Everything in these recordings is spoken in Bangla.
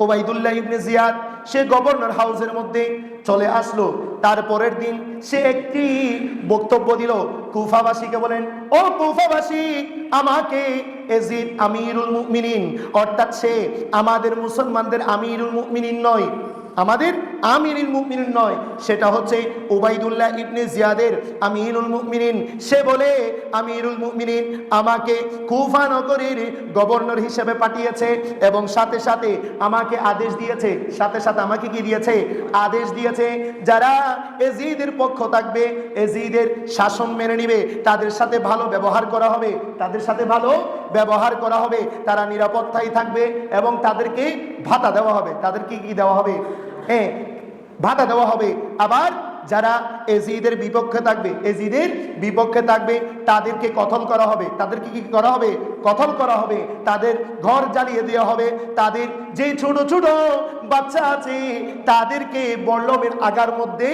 ওবাইদুল্লাহ ইবনে জিয়াদ সে গভর্নর হাউসের মধ্যে চলে আসলো। তারপরের দিন সে একটি বক্তব্য দিল। কুফাবাসীকে বলেন, ও কুফাবাসী, আমাকে এজিদ আমিরুল মুমিনিন, অর্থাৎ সে আমাদের মুসলমানদের আমিরুল মুমিনিন নয়, আমাদের আমিরুল মুমিনিন নয়, সেটা হচ্ছে ওবাইদুল্লাহ ইবনে জিয়াদের আমিরুল মুমিনিন। সে বলে আমিরুল মুমিনিন আমাকে কুফা নগরীর গভর্নর হিসেবে পাঠিয়েছে এবং সাথে সাথে আমাকে আদেশ দিয়েছে, সাথে সাথে আমাকে কি দিয়েছে? আদেশ দিয়েছে যারা এজিদের পক্ষ থাকবে, এজিদের শাসন মেনে নিবে, তাদের সাথে ভালো ব্যবহার করা হবে, তাদের সাথে ভালো ব্যবহার করা হবে, তারা নিরাপত্তায় থাকবে এবং তাদেরকে ভাতা দেওয়া হবে। তাদেরকে কি দেওয়া হবে? হ্যাঁ, ভাতা দেওয়া হবে। আবার যারা এজিদের বিপক্ষে থাকবে, এজিদের বিপক্ষে থাকবে, তাদেরকে কতল করা হবে। তাদেরকে কি করা হবে? কতল করা হবে। তাদের ঘর জ্বালিয়ে দেওয়া হবে। তাদের যে ছোট ছোট বাচ্চা আছে তাদেরকে বল্লমের আগার মধ্যে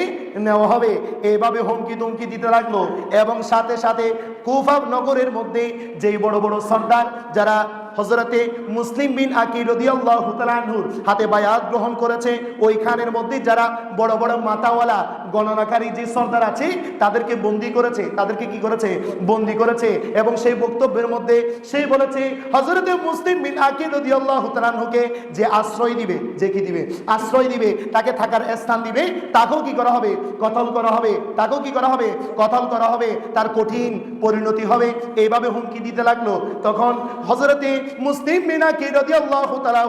নেওয়া হবে। এভাবে হুমকি ধমকি দিতে লাগলো। এবং সাথে সাথে কুফা নগরের মধ্যে যেই বড় বড় সর্দার যারা হযরতে মুসলিম বিন আকিল রাদিয়াল্লাহু তাআলা আনহুর হাতে বায়াত গ্রহণ করেছে, ওইখানের মধ্যে যারা বড় বড় মাথাওয়ালা গণনাকারী যে সর্দার আছে তাদেরকে বন্দী করেছে। তাদেরকে কি করেছে? বন্দী করেছে। এবং সেই বক্তব্যের মধ্যে সে বলেছে হযরতে মুসলিম বিন আকিল রাদিয়াল্লাহু তাআলা আনহুকে যে আশ্রয় দিবে, যে কি দিবে? আশ্রয় দিবে, তাকে থাকার স্থান দিবে, তাকেও কি করা হবে? কতল করা হবে। তাকেও কি করা হবে? কতল করা হবে। তার কঠিন পরিণতি হবে। এইভাবে হুমকি দিতে লাগলো। তখন হযরতে মুসলিম বিন আকিল রাদিয়াল্লাহু তাআলা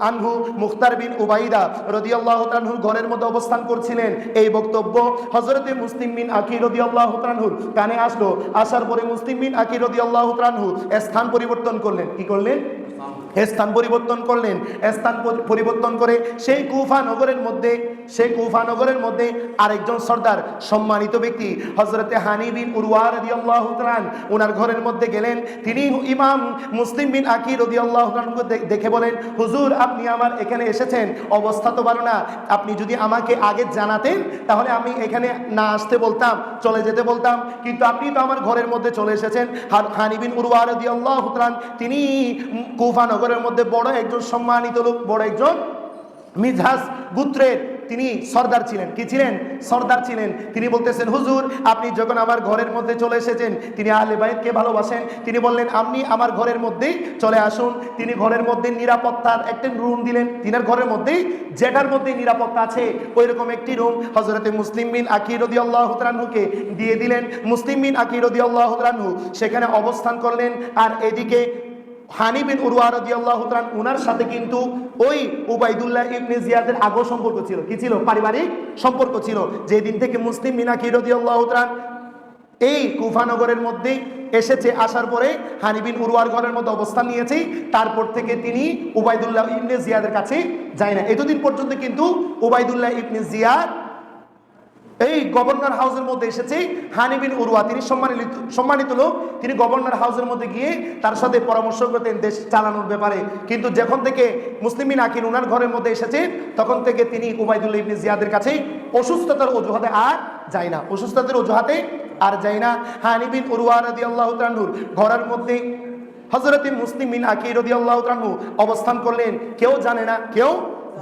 আনহু মুখতার বিন উবাইদা রাদিয়াল্লাহু তাআলা আনহুর ঘরের মধ্যে অবস্থান করছিলেন। এই বক্তব্য হযরতে মুসলিম বিন আকিল রাদিয়াল্লাহু তাআলা আনহুর কানে আসলো। আসার পরে মুসলিম বিন আকিল রাদিয়াল্লাহু তাআলা আনহু স্থান পরিবর্তন করলেন। কি করলেন? স্থান পরিবর্তন করলেন। স্থান পরিবর্তন করে সেই কুফা নগরের মধ্যে, সেই কুফা নগরের মধ্যে আরেকজন সর্দার সম্মানিত ব্যক্তি হযরতে হানি বিন উরওয়া রাদিয়াল্লাহু তাআলা ওনার ঘরের মধ্যে গেলেন। তিনি ইমাম মুসলিম বিন আকিল রাদিয়াল্লাহু তাআলাকে দেখে বলেন, হুজুর আপনি আমার এখানে এসেছেন, অবস্থা তো ভালো না, আপনি যদি আমাকে আগে জানাতেন তাহলে আমি এখানে না আসতে বলতাম, চলে যেতে বলতাম, কিন্তু আপনি তো আমার ঘরের মধ্যে চলে এসেছেন। হানি বিন উরওয়া রাদিয়াল্লাহু তাআলা তিনি কুফা নগরের মধ্যে বড় একজন সম্মানিত লোক, বড় একজন মিজহাস গোত্রের তিনি সর্দার ছিলেন। কি ছিলেন? সর্দার ছিলেন। তিনি বলতেছেন, হুজুর আপনি যখন আমার ঘরের মধ্যে চলে এসেছেন, তিনি আহলে বাইতকে ভালোবাসেন, তিনি বললেন আপনি আমার ঘরের মধ্যেই চলে আসুন। তিনি ঘরের মধ্যে নিরাপত্তার একটা রুম দিলেন। তিনার ঘরের মধ্যেই যেটার মধ্যে নিরাপত্তা আছে ওইরকম একটি রুম হযরতে মুসলিম বিন আকিল রাদিয়াল্লাহু তাআলা আনহুকে দিয়ে দিলেন। মুসলিম বিন আকিল রাদিয়াল্লাহু তাআলা আনহু সেখানে অবস্থান করলেন। আর এদিকে হানি বিন উরওয়া রাদিয়াল্লাহু তাআলা ওনার সাথে কিন্তু ওই উবাইদুল্লাহ ইবনে জিয়াদের আগেও সম্পর্ক ছিল। কি ছিল? পারিবারিক সম্পর্ক ছিল। যেদিন থেকে মুসলিম বিন আকিল রাদিয়াল্লাহু তাআলা এই কুফা নগরের মধ্যে এসেছে, আসার পরে হানি বিন উরওয়ার ঘরের মধ্যে অবস্থান নিয়েছে, তারপর থেকে তিনি উবাইদুল্লাহ ইবনে জিয়াদের কাছে যায় না। এতদিন পর্যন্ত কিন্তু উবাইদুল্লাহ ইবনে জিয়াদ এই গভর্নর হাউসের মধ্যে এসেছে। হানি বিন উরওয়া তিনি সম্মানিত লোক, তিনি গভর্নর হাউসের মধ্যে গিয়ে তার সাথে পরামর্শ করতেন দেশ চালানোর ব্যাপারে। কিন্তু যখন থেকে মুসলিম বিন আকিল ওনার ঘরের মধ্যে এসেছে তখন থেকে তিনি উবাইদুল্লাহ ইবনে জিয়াদের কাছে অসুস্থতার অজুহাতে আর যায় না, অসুস্থতার অজুহাতে আর যায় না। হানি বিন উরওয়া রাদিয়াল্লাহু তাআলা আনহুর ঘরের মধ্যে হযরতে মুসলিম বিন আকিল রাদিয়াল্লাহু তাআলা আনহু অবস্থান করলেন। কেউ জানে না, কেউ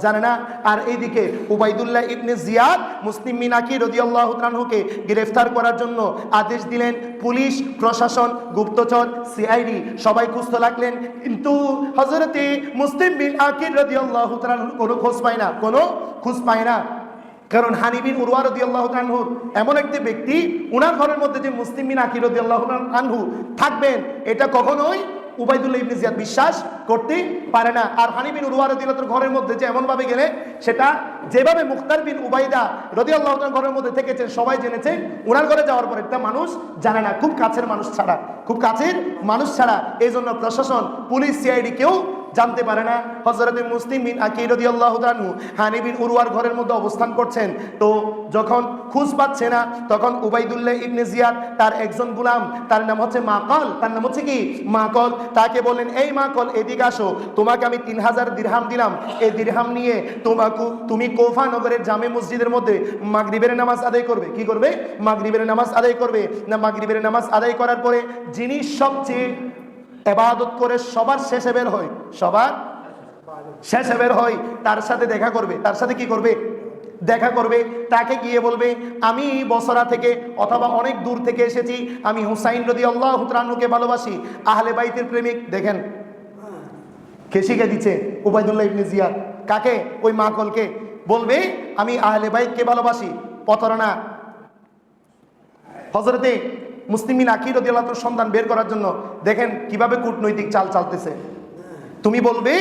জানে না। আর এইদিকে উবাইদুল্লাহ ইবনে জিয়াদ মুসলিম বিন আকিল রাদিয়াল্লাহু তাআলা আনহুকে গ্রেফতার করার জন্য আদেশ দিলেন। পুলিশ প্রশাসন, গুপ্তচর, সিআইডি সবাই খুঁজতে লাগলেন, কিন্তু হযরতে মুসলিম বিন আকিল রাদিয়াল্লাহু তাআলা আনহু কোনো খোঁজ পায় না, কোনো খোঁজ পায় না। কারণ হানি বিন উরওয়া রাদিয়াল্লাহু তাআলা আনহু এমন একটি ব্যক্তি, ওনার ঘরের মধ্যে যে মুসলিম বিন আকিল রাদিয়াল্লাহু তাআলা আনহু থাকবেন এটা কখনোই উবাইদুল্লাহ ইবনে জিয়াদ বিশ্বাস করতে পারে না। আর হানি বিন উরওয়া রাদিয়াল্লাহু তাআলার ঘরের মধ্যে যে এমন ভাবে গেলে, সেটা যেভাবে মুখতার বিন উবাইদা রাদিয়াল্লাহু তাআলা ঘরের মধ্যে থেকেছেন সবাই জেনেছে, ওনার ঘরে যাওয়ার পর একটা মানুষ জানে না, খুব কাছের মানুষ ছাড়া, খুব কাছের মানুষ ছাড়া। এই জন্য প্রশাসন, পুলিশ, সিআইডি কেউ জানতে পারে না। হযরতে মুসলিম বিন আকিল রাদিয়াল্লাহু তাআলা আনহু হানি বিন উরওয়ার ঘরের মধ্যে অবস্থান করছেন। তো যখন খোঁজ পাচ্ছে না তখন উবাইদুল্লাহ ইবনে জিয়াদ তার একজন গোলাম, তার নাম হচ্ছে মাকাল, তার নাম হচ্ছে কি? মাকাল। তাকে বললেন, এই মাকাল এদিকে আসো, তোমাকে আমি 3000 দিরহাম দিলাম, এই দিরহাম নিয়ে তুমি কুফা নগরের জামে মসজিদের মধ্যে মাগরিবের নামাজ আদায় করবে। কি করবে? মাগরিবের নামাজ আদায় করবে। না, মাগরিবের নামাজ আদায় করার পরে যিনি সবচেয়ে ইবাদত করে সবার শেষে বের হয়, সবার শেষে বের হয়, তার সাথে দেখা করবে। তার সাথে কি করবে? দেখা করবে। তাকে গিয়ে বলবে আমি বসরা থেকে অথবা অনেক দূর থেকে এসেছি, আমি হুসাইন রাদিয়াল্লাহু তাআলা আনহুকে ভালোবাসি, আহলে বাইতের প্রেমিক। দেখেন কে শিখে দিচ্ছে? উবাইদুল্লাহ ইবনে জিয়াদ। কাকে? ওই মাকলকে বলবে আমি আহলে বাইতকে ভালোবাসি। প্রতারণা। হযরতে মুসলিম বিন আকিল রাদিয়াল্লাহু তাআলার সন্ধান বের করার জন্য দেখেন কিভাবে কূটনৈতিক চাল চালতেছে। তুমি বলবে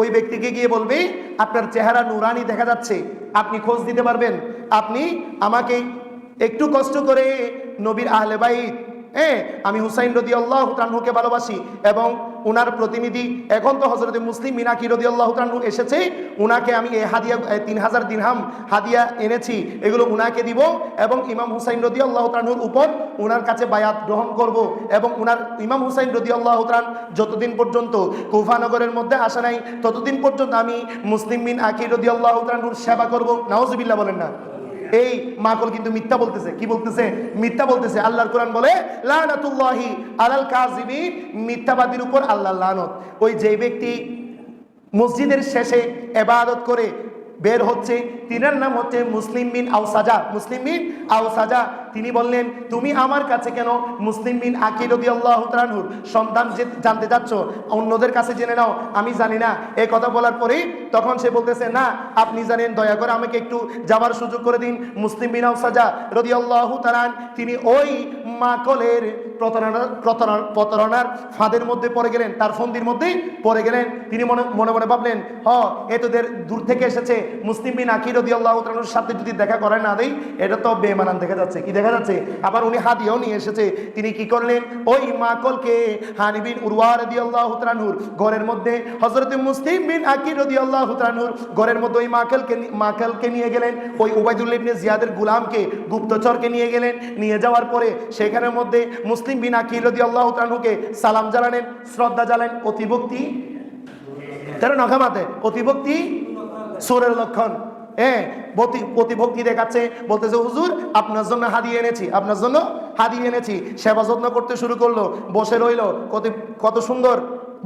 ওই ব্যক্তিকে গিয়ে বলবে আপনার চেহারা নুরানি দেখা যাচ্ছে, আপনি খোঁজ দিতে পারবেন, আপনি আমাকে একটু কষ্ট করে নবীর আহলে বাইত, আমি হুসাইন রাদিয়াল্লাহু তাআলা আনহুকে ভালোবাসি এবং উনার প্রতিনিধি এখন তো হযরত মুসলিম বিন আকিল রাদিয়াল্লাহু তাআলা আনহু এসেছে, উনাকে আমি এই হাদিয়া 3000 দিরহাম হাদিয়া এনেছি, এগুলো উনাকে দিব এবং ইমাম হুসাইন রাদিয়াল্লাহু তাআলা আনহুর উপর উনার কাছে বায়াত গ্রহণ করব এবং উনার ইমাম হুসাইন রাদিয়াল্লাহু তাআলা যতদিন পর্যন্ত কুফা নগরের মধ্যে আসা নাই ততদিন পর্যন্ত আমি মুসলিম বিন আকিল রাদিয়াল্লাহু তাআলা আনহুর সেবা করব। নাউজুবিল্লাহ বলেন না। এই মাকল কিন্তু মিথ্যা বলতেছে। কি বলতেছে? মিথ্যা বলতেছে। আল্লাহর কোরআন বলে লানাতুল্লাহি আলাল কাযিবিন, মিথ্যাবাদীর উপর আল্লাহর লানত। ওই যে ব্যক্তি মসজিদের শেষে ইবাদত করে বের হচ্ছে, তিনার নাম হচ্ছে মুসলিম বিন আওসাজা। মুসলিম বিন আওসাজা তিনি বললেন তুমি আমার কাছে কেন মুসলিম বিন আকিল রাদিয়াল্লাহু তাআলা আনহুর সন্ধান জানতে যাচ্ছ? অন্যদের কাছে জেনে নাও, আমি জানি না। এই কথা বলার পরেই তখন সে বলতেছে না আপনি জানেন, দয়া করে আমাকে একটু যাওয়ার সুযোগ করে দিন। মুসলিম বিন আওসাজা রাদিয়াল্লাহু তাআলা তিনি ওই মাকলের প্রতারণার ফাঁদের মধ্যে পড়ে গেলেন, তার ফন্দির মধ্যে পড়ে গেলেন। তিনি মনে মনে ভাবলেন এতদের দূর থেকে এসেছে, মুসলিম বিন আকিল রাদিয়াল্লাহু তাআলা আনহুর সাথে যদি দেখা করে না দেই এটা তো বেঈমানান দেখা যাচ্ছে। কি দেখা যাচ্ছে? আবার উনি হাদিয়াও নিয়ে এসেছে। তিনি কি করলেন? ওই মাকলকে হানি বিন উরওয়া রাদিয়াল্লাহু তাআলা আনহুর ঘরের মধ্যে হযরত মুসলিম বিন আকিল রাদিয়াল্লাহু তাআলা আনহুর ঘরের মধ্যে ওই মাকলকে নিয়ে গেলেন। ওই উবাইদুল্লাহ ইবনে জিয়াদের গোলামকে, গুপ্তচরকে নিয়ে গেলেন। নিয়ে যাওয়ার পরে সেখানের মধ্যে মুসলিম বিন আকিল রাদিয়াল্লাহু তাআলা আনহুকে সালাম জানালেন, শ্রদ্ধা জানালেন। অতিভক্তি তার নখামাতে অতিভক্তি সুরের লক্ষণ। প্রতিভক্তি দেখাচ্ছে, বলতেছে হুজুর আপনার জন্য হাদিয়া এনেছি, আপনার জন্য হাদিয়া এনেছি। সেবা যত্ন করতে শুরু করলো, বসে রইল, কত সুন্দর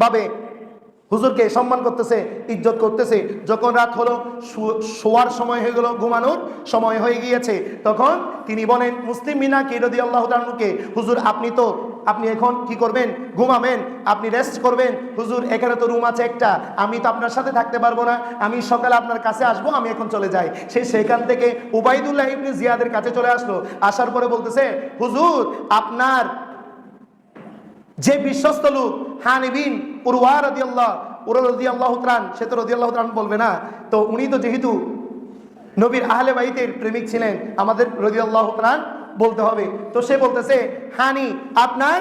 ভাবে হুজুরকে সম্মান করতেছে, ইজ্জত করতেছে। যখন রাত হলো, শোয়ার সময় হয়ে গেল, ঘুমানোর সময় হয়ে গিয়েছে, তখন তিনি বলেন মুসলিম বিন আকিল রাদিয়াল্লাহু তাআলা আনহুকে হুজুর আপনি এখন কি করবেন? ঘুমাবেন, আপনি রেস্ট করবেন। হুজুর এখানে তো রুম আছে একটা, আমি তো আপনার সাথে থাকতে পারবো না, আমি সকালে আপনার কাছে আসবো, আমি এখন চলে যাই। সেখান থেকে উবাইদুল্লাহ ইবনে জিয়াদের কাছে চলে আসলো। আসার পরে বলতেছে হুজুর আপনার যে বিশ্বস্ত লোক হানি বিন উরওয়া রাদিয়াল্লাহু তাআলা, সে তো রাদিয়াল্লাহু তাআলা বলবে না, তো উনি তো যেহেতু নবীর আহলে বাইতের প্রেমিক ছিলেন, আমাদের রাদিয়াল্লাহু তাআলা বলতে হবে। তো সে বলতেছে হানি আপনার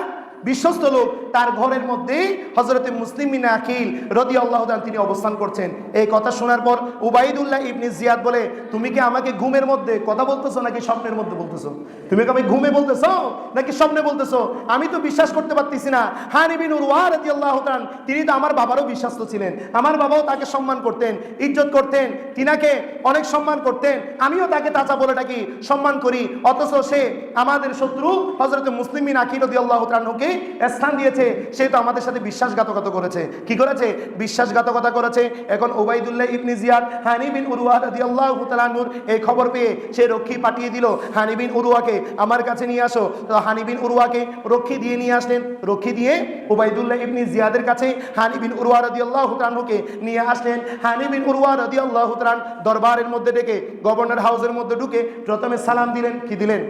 বিশ্বস্ত লোক, তার ঘরের মধ্যে হযরত মুসলিম বিন আকিল রাদিয়াল্লাহু তাআলা তিনি অবস্থান করছেন। এই কথা শোনার পর উবাইদুল্লাহ ইবনে জিয়াদ বলে তুমি কি আমাকে ঘুমের মধ্যে কথা বলতেছো নাকি স্বপ্নের মধ্যে বলতেছো? তুমি কি আমি ঘুমে বলতেছো নাকি স্বপ্নে বলতেছো? আমি তো বিশ্বাস করতে পারতেছি না। হানি বিন উরওয়া রাদিয়াল্লাহু তাআলা তিনি তো আমার বাবারও বিশ্বস্ত ছিলেন, আমার বাবাও তাকে সম্মান করতেন, ইজ্জত করতেন, তিনাকে অনেক সম্মান করতেন, আমিও তাকে চাচা বলে ডাকি, সম্মান করি, অথচ সে আমাদের শত্রু হযরত মুসলিম বিন আকিল রাদিয়াল্লাহু তাআলা কে স্থান দিয়েছে, সে তো আমাদের সাথে বিশ্বাসঘাতকতা করেছে। কি করেছে? বিশ্বাসঘাতকতা করেছে। এখন উবাইদুল্লাহ ইবনে জিয়াদ হানি বিন উরওয়া রাদিয়াল্লাহু তাআলা আনহুর এই খবর পেয়ে সে রক্ষী পাঠিয়ে দিল, হানি বিন উরওয়াকে আমার কাছে নিয়ে আসো। তো হানি বিন উরওয়াকে রক্ষী দিয়ে নিয়ে আসলেন। রক্ষী দিয়ে উবাইদুল্লাহ ইবনে জিয়াদের কাছে হানি বিন উরওয়া রাদিয়াল্লাহু তাআলা আনহুকে নিয়ে আসলেন। হানি বিন উরওয়া রাদিয়াল্লাহু তাআলা দরবারের মধ্যে ডেকে গভর্নর হাউসের মধ্যে ঢুকে প্রথমে সালাম দিলেন। কি দিলেন?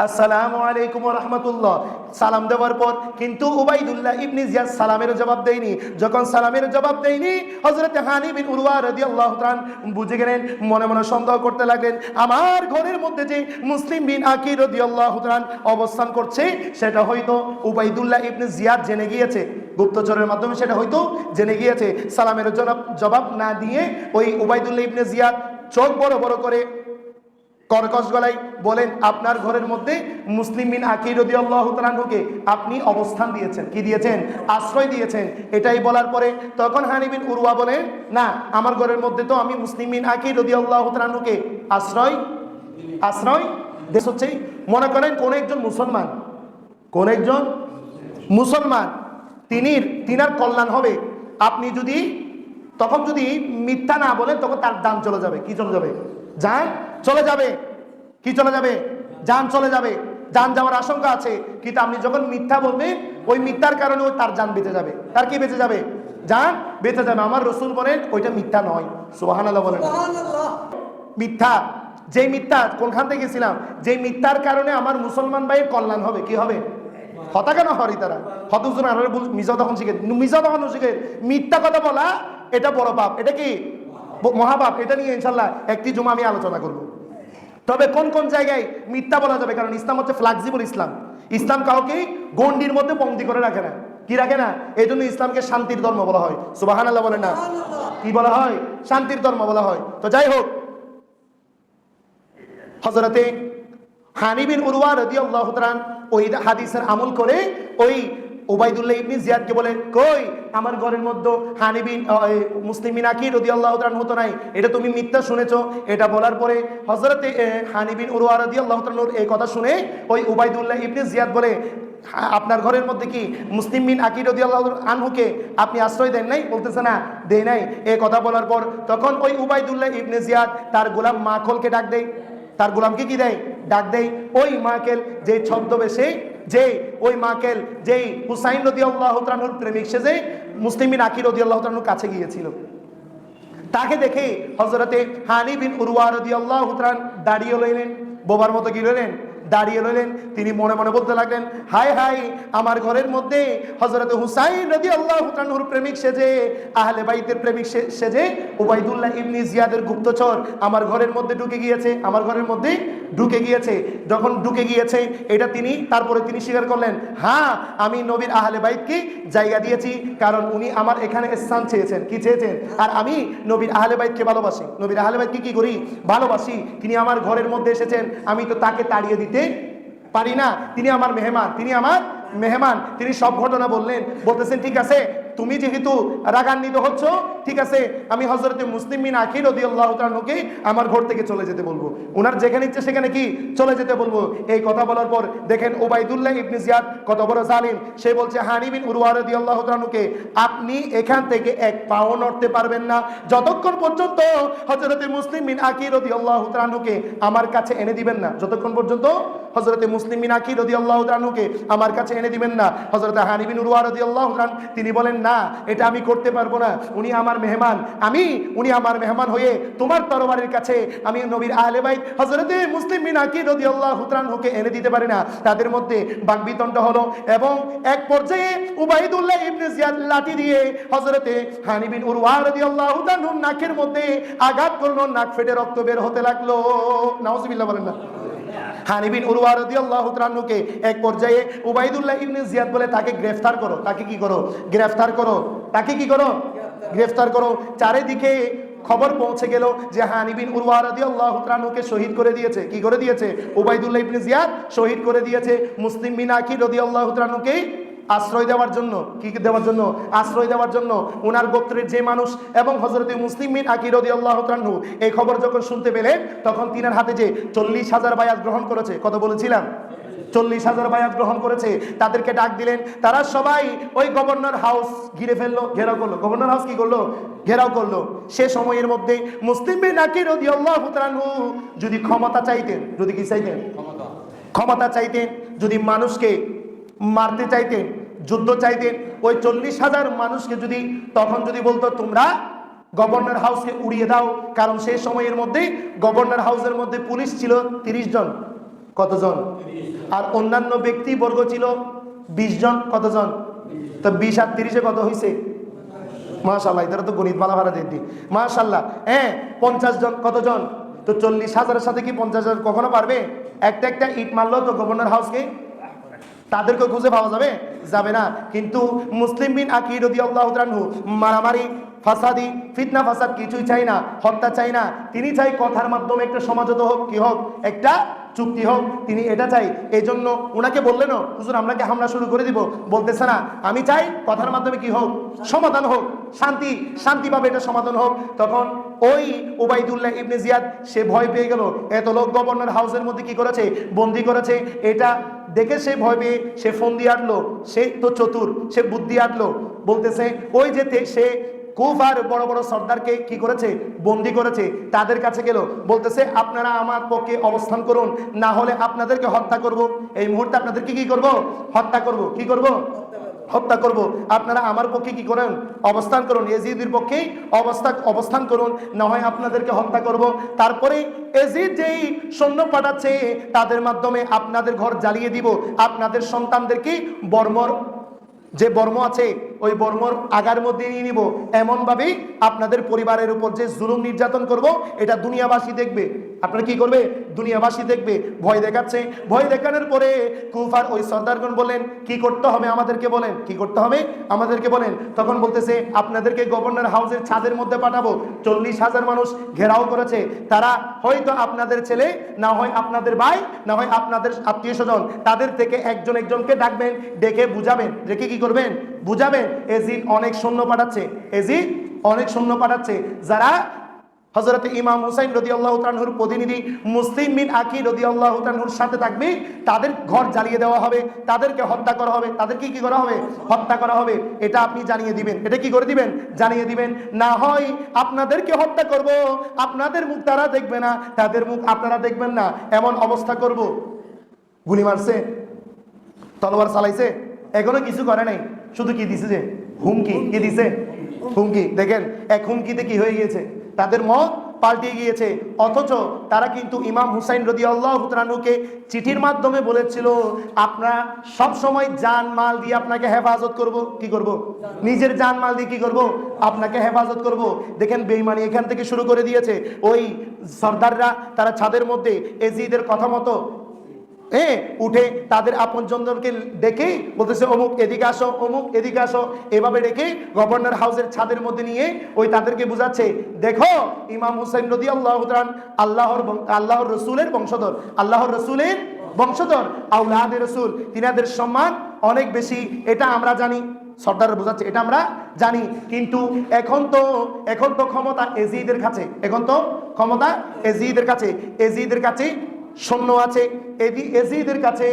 আসসালামু আলাইকুম ওয়া রাহমাতুল্লাহ। সালাম দেওয়ার পর কিন্তু উবাইদুল্লাহ ইবনে জিয়াদ সালামের জবাব দেয়নি। যখন সালামের জবাব দেয়নি, হযরত হানি বিন উরওয়া রাদিয়াল্লাহু তাআলা বুঝে গেলেন, মনে মনে সন্দেহ করতে লাগলেন আমার ঘরের মধ্যে যে মুসলিম বিন আকিল রাদিয়াল্লাহু তাআলা অবস্থান করছে সেটা হয়তো উবাইদুল্লাহ ইবনে জিয়াদ জেনে গিয়েছে, গুপ্তচরের মাধ্যমে সেটা হয়তো জেনে গিয়েছে। সালামের জবাব না দিয়ে ওই উবাইদুল্লাহ ইবনে জিয়াদ চোখ বড় বড় করে কর্কশ গলায় বলেন আপনার ঘরের মধ্যে মুসলিম বিন আকিল রাদিয়াল্লাহু তাআলা আনহুকে আপনি অবস্থান দিয়েছেন। কি দিয়েছেন? আশ্রয় দিয়েছেন। এটাই বলার পরে তখন হানি বিন উরওয়া বলেন না, আমার ঘরের মধ্যে তো আমি মুসলিম বিন আকিল রাদিয়াল্লাহু তাআলা আনহুকে আশ্রয় দেশ হচ্ছে, মনে করেন কোন একজন মুসলমান তিনার কল্যাণ হবে, আপনি যদি তখন যদি মিথ্যা না বলেন তখন তার জান চলে যাবে। কি চলে যাবে? জান চলে যাবে। কি চলে যাবে? জান চলে যাবে। জান যাওয়ার আশঙ্কা আছে। কিন্তু আপনি যখন মিথ্যা বলবেন, ওই মিথ্যার কারণে ওই তার জান বেঁচে যাবে। তার কি বেঁচে যাবে? জান বেঁচে যাবে। আমার রসুল বলেন ওইটা মিথ্যা নয়। সুবহানাল্লাহ বলেন। মিথ্যা, যেই মিথ্যা, কোনখান থেকে গেছিলাম, যেই মিথ্যার কারণে আমার মুসলমান ভাইয়ের কল্যাণ হবে, কি হবে? হতা কেন হরি তারা হতজন আর মিজা তখন শিখে, মিজা তখন শিখে মিথ্যা কথা বলা, এটা বড় পাপ। এটা কি মহাপাপ। এটা নিয়ে ইনশাল্লাহ একটি জুমা আমি আলোচনা করব। তবে কোন কোন জায়গায় মিথ্যা বলা যাবে, কারণ ইসলাম হচ্ছে ফ্লেক্সিবল ইসলাম। ইসলাম কাউকে গণ্ডির মধ্যে বন্দী করে রাখে না। কি রাখে না? এই জন্য ইসলামকে শান্তির ধর্ম বলা হয়। সুবহানাল্লাহ বলে না? কি বলা হয়? শান্তির ধর্ম বলা হয়। তো যাই হোক, হযরতে হানি বিন উরওয়া রাদিয়াল্লাহু তাআলা ওই হাদিসের আমল করে ওই উবাইদুল্লাহ ইবনে জিয়াদকে বলে, কই আমার ঘরের মধ্যে হানি বিন মুসলিম বিন আকির রাদিয়াল্লাহু তাআলা হতো নাই, এটা তুমি মিথ্যা শুনেছো। এটা বলার পরে হযরতে হানি বিন উরওয়া রাদিয়াল্লাহু তাআলা এই কথা শুনে ওই উবাইদুল্লাহ ইবনে জিয়াদ বলে, আপনার ঘরের মধ্যে কি মুসলিম বিন আকির রাদিয়াল্লাহু আনহুকে আপনি আশ্রয় দেন নাই? বলতেছে না, দেই নাই। এই কথা বলার পর তখন ওই উবাইদুল্লাহ ইবনে জিয়াদ তার গোলাম মাখলকে ডাক দেয়। তার গোলামকে কি দেয়? ডাক দেয়। ওই মাকেল যে ছদ্মবেশে, যে ওই মাকেল যেই হুসাইন রাদিয়াল্লাহু তাআলার প্রেমিক সেজে মুসলিম বিন আকির রাদিয়াল্লাহু তাআলার কাছে গিয়েছিল, তাকে দেখে হযরতে হানি বিন উরওয়া রাদিয়াল্লাহু তাআলা দাঁড়িয়ে রইলেন। বোবার মতো কি রইলেন? দাঁড়িয়ে রইলেন। তিনি মনে মনে বলতে লাগলেন, হায় হায়, আমার ঘরের মধ্যে হযরতে হুসাইন রাদিয়াল্লাহু তাআলার প্রেমিক সেজে, আহলে বাইতের প্রেমিক সেজে উবাইদুল্লাহ ইবনে জিয়াদের গুপ্তচর আমার ঘরের মধ্যে ঢুকে গিয়েছে। আমার ঘরের মধ্যে ঢুকে গিয়েছে। যখন ঢুকে গিয়েছে এটা তিনি, তারপরে তিনি স্বীকার করলেন, হ্যাঁ আমি নবীর আহলে বাইতকে জায়গা দিয়েছি, কারণ উনি আমার এখানে স্থান চেয়েছেন। কি চেয়েছেন? আর আমি নবীর আহলে বাইতকে ভালোবাসি। নবীর আহলে বাইতকে কি করি? ভালোবাসি। তিনি আমার ঘরের মধ্যে এসেছেন, আমি তো তাকে তাড়িয়ে দিতে পারি না। তিনি আমার মেহমান, তিনি আমার মেহমান। তিনি সব ঘটনা বললেন। বলতেছেন, ঠিক আছে, তুমি যেহেতু রাগান্বিত হচ্ছ, ঠিক আছে, আমি হযরতে মুসলিম বিন আকির রাদিয়াল্লাহু তাআলাকে আমার ঘর থেকে চলে যেতে বলবো। ওনার যেখানে ইচ্ছে সেখানে কি চলে যেতে বলবো। এই কথা বলার পর দেখেন উবাইদুল্লাহ ইবনে জিয়াদ কত বড় জালিম। সে বলছে হানি বিন উরওয়া রাদিয়াল্লাহু তাআলাকে, আপনি এখান থেকে এক পাও নড়তে পারবেন না যতক্ষণ পর্যন্ত হযরতে মুসলিম বিন আকির রাদিয়াল্লাহু তাআলাকে আমার কাছে এনে দিবেন না। যতক্ষণ পর্যন্ত হযরতে মুসলিম বিন আকির রাদিয়াল্লাহু তাআলাকে আমার কাছে এনে দিবেন না। হযরতে হানি বিন উরওয়া রাদিয়াল্লাহু তাআলা তিনি বলেন, না, এটা আমি করতে পারবো না। উনি আমার মেহমান, উনি আমার মেহমান হয়ে তোমার তরবারির কাছে আমি নবীর আহলে বাইত হযরতে মুসলিম বিন আকির রাদিয়াল্লাহু তাআলাকে এনে দিতে পারি না। তাদের মধ্যে বাকবিতণ্ডা হলো এবং এক পর্যায়ে উবাইদুল্লাহ ইবনে জিয়াদ লাঠি দিয়ে হযরতে হানি বিন উরওয়া রাদিয়াল্লাহু তাআলার নাকের মধ্যে আঘাত করলো। নাক ফেটে রক্ত বের হতে লাগলো। নাউজুবিল্লাহ বলেন না। হানি বিন উরওয়া রাদিয়াল্লাহু তাআলাকে এক পর্যায়ে উবাইদুল্লাহ ইবনে জিয়াদ বলে, তাকে গ্রেফতার করো। তাকে কি করো? গ্রেফতার করো। তাকে কি করো? গ্রেফতার করো। চারিদিকে খবর পৌঁছে গেল যে হানি বিন উরওয়া রাদিয়াল্লাহু তাআলাকে শহীদ করে দিয়েছে। কি করে দিয়েছে? উবাইদুল্লাহ ইবনে জিয়াদ শহীদ করে দিয়েছে। মুসলিম বিন আকির রাদিয়াল্লাহু তাআলাকে আশ্রয় দেওয়ার জন্য, কি দেওয়ার জন্য? আশ্রয় দেওয়ার জন্য ওনার গোত্রের যে মানুষ এবং হযরতে মুসলিম বিন আকির রাদিয়াল্লাহু তাআলা এই খবর যখন শুনতে পেলেন, তখন তিনার হাতে যে 40,000 বায়াত গ্রহণ করেছে, কত বলেছিলাম? 40,000 বায়াত গ্রহণ করেছে, তাদেরকে ডাক দিলেন। তারা সবাই ওই গভর্নর হাউস ঘিরে ফেললো, ঘেরাও করলো। গভর্নর হাউস কি করলো? ঘেরাও করলো। সে সময়ের মধ্যে মুসলিম বিন আকির রাদিয়াল্লাহু তাআলা যদি ক্ষমতা চাইতেন, যদি কি চাইতেন? ক্ষমতা চাইতেন, যদি মানুষকে মারতে চাইতেন, যুদ্ধ চাইতেন, ওই 40,000 মানুষকে যদি তখন যদি বলতো তোমরা গভর্নর হাউসকে উড়িয়ে দাও, কারণ সেই সময়ের মধ্যে গভর্নর হাউসের মধ্যে পুলিশ ছিল 30 জন। কতজন? আর অন্যান্য ব্যক্তিবর্গ ছিল 20 জন। কতজন? তো 20 আর 30-এ কত হয়েছে? মাশাআল্লাহ, এটারা তো গণিত ভালো ভালো দিদি। মাশাআল্লাহ, হ্যাঁ, 50 জন। কতজন? তো 40,000-এর সাথে কি 50,000 কখনো পারবে? একটা ইট মারলো তো গভর্নর হাউসকে, তাদেরকে খুঁজে পাওয়া যাবে? যাবে না। কিন্তু মুসলিম বিন আকির রাদিয়াল্লাহু তাআলা মারামারি, ফাসাদি, ফিতনা ফাসাদ কিছুই চাই না, হত্যা চাই না। তিনি চাই কথার মাধ্যমে একটা সমাজত হোক, কি হোক, একটা চুক্তি হোক। তিনি এটা চাই। এই জন্য ওনাকে বললেন, হুজুর আমরাকে হামলা শুরু করে দিব। বলতেছে না, আমি চাই কথার মাধ্যমে কি হোক, সমাধান হোক, শান্তিভাবে এটা সমাধান হোক। তখন ওই উবাইদুল্লাহ ইবনে জিয়াদ সে ভয় পেয়ে গেল। এত লোক গভর্নর হাউসের মধ্যে কি করেছে? বন্দি করেছে। এটা দেখে সে ভয় পেয়ে সে ফোন দিয়ে আটলো। সে তো চতুর, সে বুদ্ধি আটলো। বলতেছে ওই যে সে কুফার বড় বড় সর্দারকে কি করেছে, বন্দী করেছে। তাদের কাছে গেল, বলতেছে আপনারা আমার পক্ষে অবস্থান করুন, না হলে আপনাদেরকে হত্যা করব। এই মুহূর্তে আপনাদেরকে কি করব, হত্যা করব। কি করব, হত্যা করব। আপনারা আমার পক্ষে কি করেন, অবস্থান করুন, এজিদের পক্ষে অবস্থান করুন, না হয় আপনাদেরকে হত্যা করব। তারপরে এজিদ যেই সৈন্য পাঠাচ্ছে তাদের মাধ্যমে আপনাদের ঘর জ্বালিয়ে দিব, আপনাদের সন্তানদেরকে বর্মর যে বর্ম আছে ওই বর্মর আগার মধ্যে নিয়ে নিব, এমনভাবেই আপনাদের পরিবারের উপর যে জুলুম নির্যাতন করব এটা দুনিয়াবাসী দেখবে। আপনারা কি করবে, দুনিয়াবাসী দেখবে। ভয় দেখাচ্ছে। ভয় দেখানোর পরে কুফার ওই সর্দারগণ বলেন কি করতে হবে আমাদেরকে বলেন, কি করতে হবে আমাদেরকে বলেন। তখন বলতেছে আপনাদেরকে গভর্নর হাউসের ছাদের মধ্যে পাঠাবো। 40,000 মানুষ ঘেরাও করেছে। তারা হয়তো আপনাদের ছেলে, না হয় আপনাদের ভাই, না হয় আপনাদের আত্মীয় স্বজন, তাদের থেকে একজন একজনকে ডাকবেন, ডেকে বুঝাবেন। ডেকে কি করবেন, বুঝাবেন। এজিদ অনেক সৈন্য পাঠাচ্ছে, এজিদ অনেক সৈন্য পাঠাচ্ছে, যারা হযরত ইমাম হুসাইন রাদিয়াল্লাহু তাআলা আনহুর প্রতিনিধি মুসলিম বিন আকি রাদিয়াল্লাহু তাআলা আনহুর সাথে থাকবে। তাদের ঘর জ্বালিয়ে দেওয়া হবে, তাদেরকে হত্যা করা হবে। তাদেরকে কি করা হবে, হত্যা করা হবে। এটা আপনি জানিয়ে দিবেন। এটা কি করে দিবেন, জানিয়ে দিবেন। না হয় আপনাদেরকে হত্যা করব, আপনাদের মুখ তারা দেখবে না, তাদের মুখ আপনারা দেখবেন না, এমন অবস্থা করব। গুলি মারছে, তলোয়ার চালাইছে, এখনো কিছু করে নাই, শুধু কি দিছে, যে হুমকি। কি দিছে, হুমকি। দেখেন এক হুমকিতে কি হয়ে গিয়েছে, তাদের মত পাল্টে গিয়েছে। অথচ তারা কিন্তু ইমাম হুসাইন রাদিয়াল্লাহু তাআলা আনহুকে চিঠির মাধ্যমে বলেছিল আপনারা সব সময় জান মাল দিয়ে আপনাকে হেফাজত করব। কি করব, নিজের জান মাল দিয়ে কি করব, আপনাকে হেফাজত করব। দেখেন বেঈমানি এখান থেকে শুরু করে দিয়েছে। ওই সর্দাররা তারা ছাদের মধ্যে এজিদের কথা মতো উঠে তাদের আপনজনদেরকে ডেকে বলতেছে অমুক এদিকে আসো, অমুক এদিকে আসো, এভাবে ডেকে গভর্নর হাউসের ছাদের মধ্যে নিয়ে ওই তাদেরকে বুঝাচ্ছে দেখো ইমাম হুসাইন রাদিয়াল্লাহু তাআলা আল্লাহর রাসূলের বংশধর, আল্লাহর রাসূলের বংশধর, আওলাদে রাসূল, তিনাদের সম্মান অনেক বেশি, এটা আমরা জানি। সর্দার বোঝাচ্ছে এটা আমরা জানি, কিন্তু এখন তো ক্ষমতা এজিদের কাছে, এখন তো ক্ষমতা এজিদের কাছে, এজিদের কাছে সৈন্য আছে, এজিদের কাছে